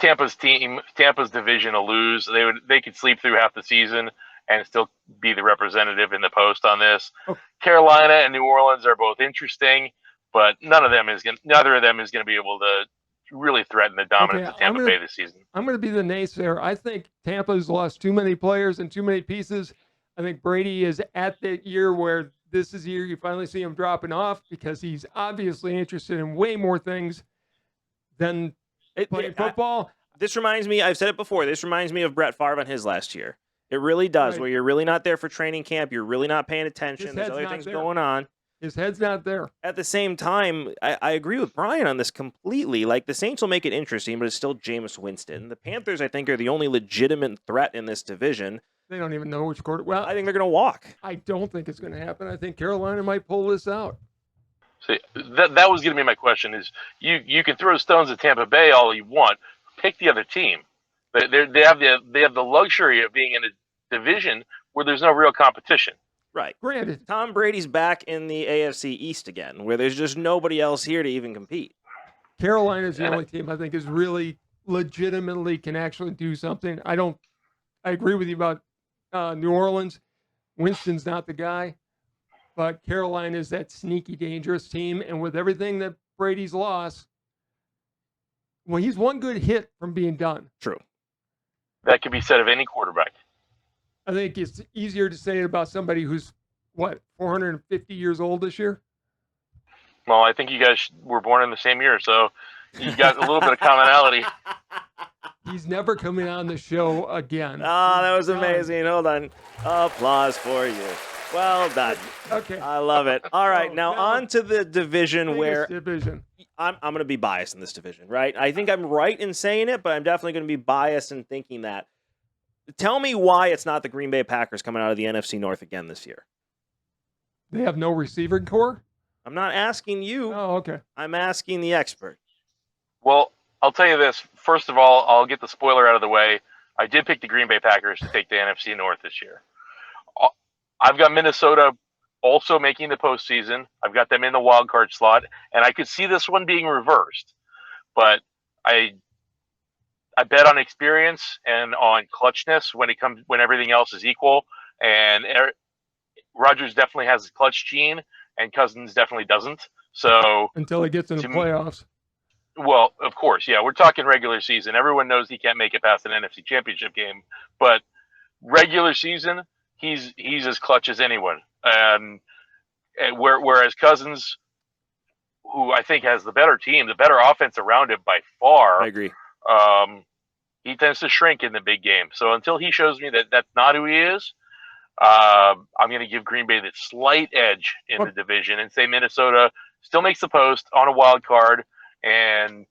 Tampa's team, Tampa's division to lose. They could sleep through half the season and still be the representative in the post on this. Okay. Carolina and New Orleans are both interesting, but neither of them is going to be able to really threaten the dominance Okay, of Tampa Bay this season. I'm going to be the naysayer. I think Tampa's lost too many players and too many pieces. I think Brady is at that year where this is the year you finally see him dropping off because he's obviously interested in way more things than playing football. This reminds me, I've said it before, this reminds me of Brett Favre on his last year. It really does, Right. where you're really not there for training camp. You're really not paying attention. There's other things going on. His head's not there. At the same time, I agree with Brian on this completely. Like, the Saints will make it interesting, but it's still Jameis Winston. The Panthers, I think, are the only legitimate threat in this division. They don't even know which quarter. Well, I think they're going to walk. I don't think it's going to happen. I think Carolina might pull this out. See, that was going to be my question. Is you can throw stones at Tampa Bay all you want. Pick the other team. They have the luxury of being in a division where there's no real competition. Right. Granted, Tom Brady's back in the AFC East again, where there's just nobody else here to even compete. Carolina's the only team I think is really legitimately can actually do something. I agree with you about New Orleans. Winston's not the guy, but Carolina is that sneaky, dangerous team. And with everything that Brady's lost, well, he's one good hit from being done. True. That could be said of any quarterback. I think it's easier to say it about somebody who's, 450 years old this year? Well, I think you guys were born in the same year, so you've got a little bit of commonality. He's never coming on the show again. Oh, that was amazing. Hold on. Applause for you. Well done. Okay. I love it. All right, now on to the division where I'm going to be biased in this division, right? I think I'm right in saying it, but I'm definitely going to be biased in thinking that. Tell me why it's not the Green Bay Packers coming out of the NFC North again this year. They have no receiver core? I'm not asking you. Oh, okay. I'm asking the expert. Well, I'll tell you this. First of all, I'll get the spoiler out of the way. I did pick the Green Bay Packers to take the NFC North this year. I've got Minnesota also making the postseason. I've got them in the wild card slot, and I could see this one being reversed. But I bet on experience and on clutchness when everything else is equal. And Rodgers definitely has the clutch gene, and Cousins definitely doesn't. So until he gets in the playoffs. Well, of course, yeah. We're talking regular season. Everyone knows he can't make it past an NFC Championship game, but regular season, he's as clutch as anyone. And whereas Cousins, who I think has the better team, the better offense around him by far, I agree. He tends to shrink in the big game. So until he shows me that that's not who he is, I'm going to give Green Bay the slight edge in the division and say Minnesota still makes the post on a wild card. And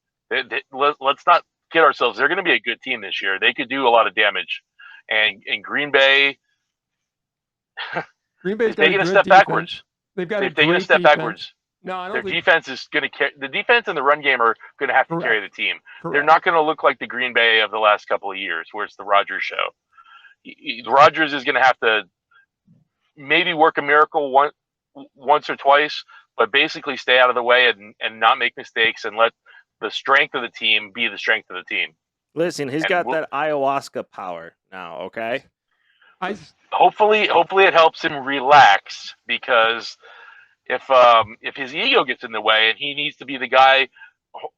let's not kid ourselves. They're going to be a good team this year. They could do a lot of damage. And Green Bay is taking a step backwards. They've taken a step backwards. No, I don't Their think defense is going to carry. The defense and the run game are going to have to carry the team. Correct. They're not going to look like the Green Bay of the last couple of years, where it's the Rodgers show. Rodgers is going to have to maybe work a miracle once or twice, but basically stay out of the way and not make mistakes and let the strength of the team be the strength of the team. Listen, he's got that ayahuasca power now, okay? Hopefully it helps him relax, because if his ego gets in the way and he needs to be the guy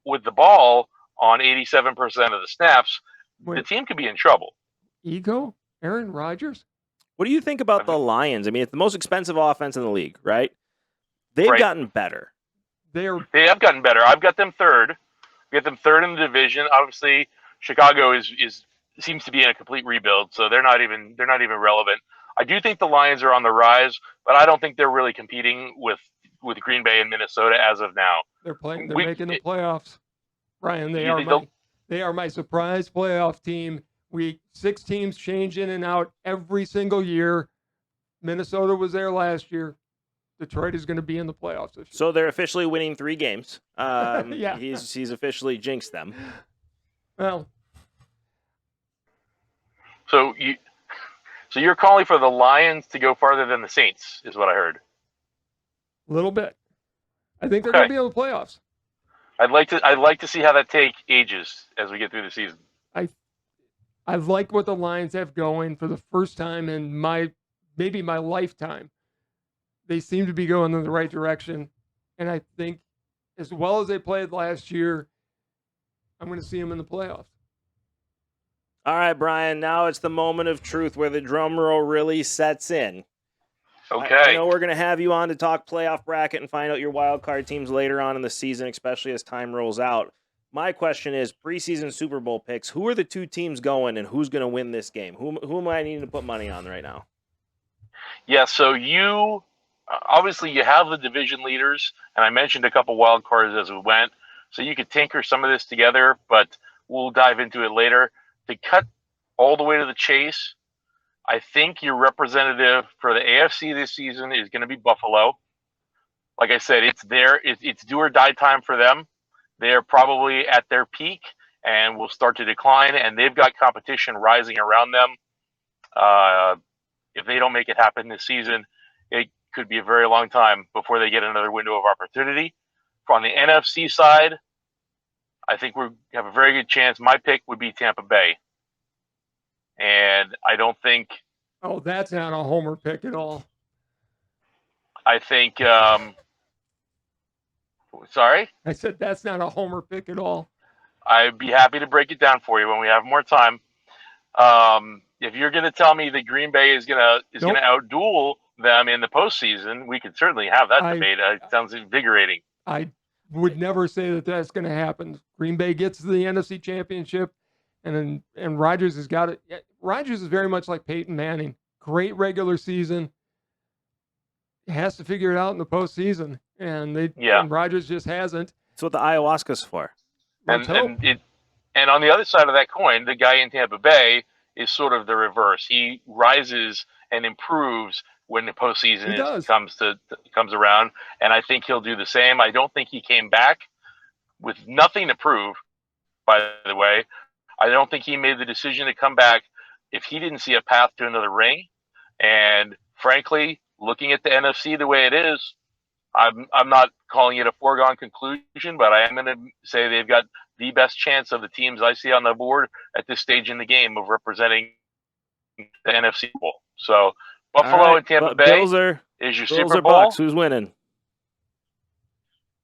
with the ball on 87% of the snaps, the team could be in trouble. Ego? Aaron Rodgers? What do you think about the Lions? I mean, it's the most expensive offense in the league, right? They've gotten better. They have gotten better. I've got them third. We got them third in the division. Obviously, Chicago seems to be in a complete rebuild, so they're not even relevant. I do think the Lions are on the rise, but I don't think they're really competing with Green Bay and Minnesota as of now. They're making the playoffs. Ryan, they are my surprise playoff team. 6 teams change in and out every single year. Minnesota was there last year. Detroit is going to be in the playoffs this year. So they're officially winning 3 games. Yeah. He's officially jinxed them. Well, so you're calling for the Lions to go farther than the Saints, is what I heard. A little bit. I think they're going to be in the playoffs. I'd like to see how that take ages as we get through the season. I like what the Lions have going for the first time in maybe my lifetime. They seem to be going in the right direction. And I think as well as they played last year, I'm going to see them in the playoffs. All right, Brian, now it's the moment of truth where the drum roll really sets in. Okay. I know we're going to have you on to talk playoff bracket and find out your wild card teams later on in the season, especially as time rolls out. My question is, preseason Super Bowl picks, who are the two teams going and who's going to win this game? Who am I needing to put money on right now? Yeah, so you obviously you have the division leaders, and I mentioned a couple wild cards as we went, so you could tinker some of this together, but we'll dive into it later. To cut all the way to the chase, I think your representative for the AFC this season is going to be Buffalo. Like I said, it's do or die time for them. They're probably at their peak and will start to decline, and they've got competition rising around them. If they don't make it happen this season, it could be a very long time before they get another window of opportunity. On the NFC side, I think we have a very good chance. My pick would be Tampa Bay. And I don't think... Oh, that's not a homer pick at all. I think... sorry? I said that's not a homer pick at all. I'd be happy to break it down for you when we have more time. If you're going to tell me that Green Bay is going to outduel them in the postseason, we could certainly have that debate. It sounds invigorating. I would never say that that's going to happen. Green Bay gets to the NFC Championship, and Rodgers has got it. Rodgers is very much like Peyton Manning. Great regular season. Has to figure it out in the postseason, and Rodgers just hasn't. That's what the ayahuasca's for. And on the other side of that coin, the guy in Tampa Bay is sort of the reverse. He rises and improves when the postseason comes around, and I think he'll do the same. I don't think he came back with nothing to prove, by the way. I don't think he made the decision to come back if he didn't see a path to another ring. And frankly, looking at the NFC the way it is, I'm not calling it a foregone conclusion, but I am going to say they've got the best chance of the teams I see on the board at this stage in the game of representing the NFC Bowl. So Buffalo and Tampa Bay is your Super Bowl. Bucks. Who's winning?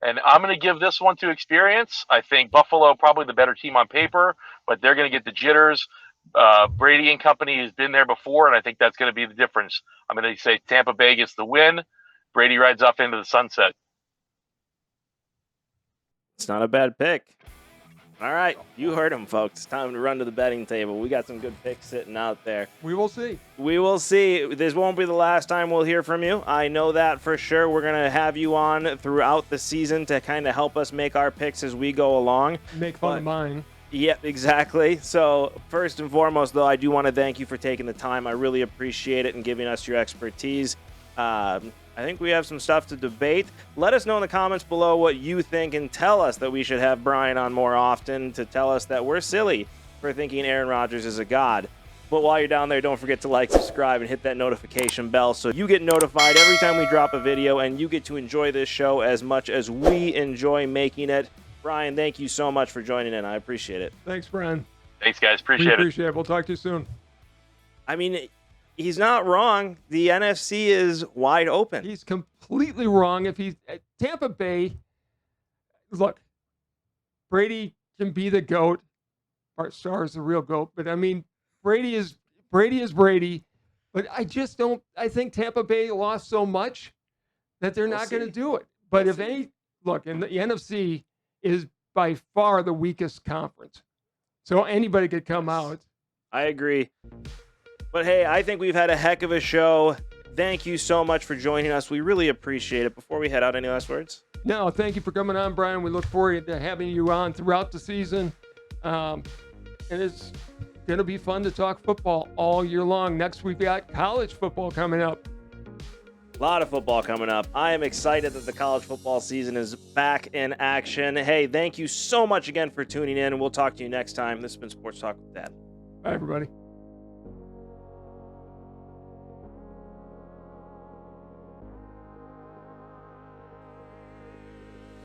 And I'm going to give this one to experience. I think Buffalo probably the better team on paper, but they're going to get the jitters. Brady and company has been there before, and I think that's going to be the difference. I'm going to say Tampa Bay gets the win. Brady rides off into the sunset. It's not a bad pick. All right, you heard him, folks. It's time to run to the betting table. We got some good picks sitting out there. We will see. We will see. This won't be the last time we'll hear from you. I know that for sure. We're going to have you on throughout the season to kind of help us make our picks as we go along. Make fun of mine. Yep, exactly. So first and foremost, though, I do want to thank you for taking the time. I really appreciate it and giving us your expertise. I think we have some stuff to debate. Let us know in the comments below what you think and tell us that we should have Brian on more often to tell us that we're silly for thinking Aaron Rodgers is a god. But while you're down there, don't forget to like, subscribe, and hit that notification bell so you get notified every time we drop a video and you get to enjoy this show as much as we enjoy making it. Brian, thank you so much for joining in. I appreciate it. Thanks, Brian. Thanks, guys. Appreciate it. We'll talk to you soon. I mean, he's not wrong. The NFC is wide open. He's completely wrong. If he's at Tampa Bay, look, Brady can be the GOAT. Bart Starr is the real GOAT. But, I mean, Brady is Brady. But I think Tampa Bay lost so much that they're not going to do it. But in the NFC is by far the weakest conference. So anybody could come out. I agree. But hey, I think we've had a heck of a show. Thank you so much for joining us. We really appreciate it. Before we head out, any last words? No, thank you for coming on, Brian. We look forward to having you on throughout the season. And it's going to be fun to talk football all year long. Next, we've got college football coming up. A lot of football coming up. I am excited that the college football season is back in action. Hey, thank you so much again for tuning in, and we'll talk to you next time. This has been Sports Talk with Dad. Bye, everybody.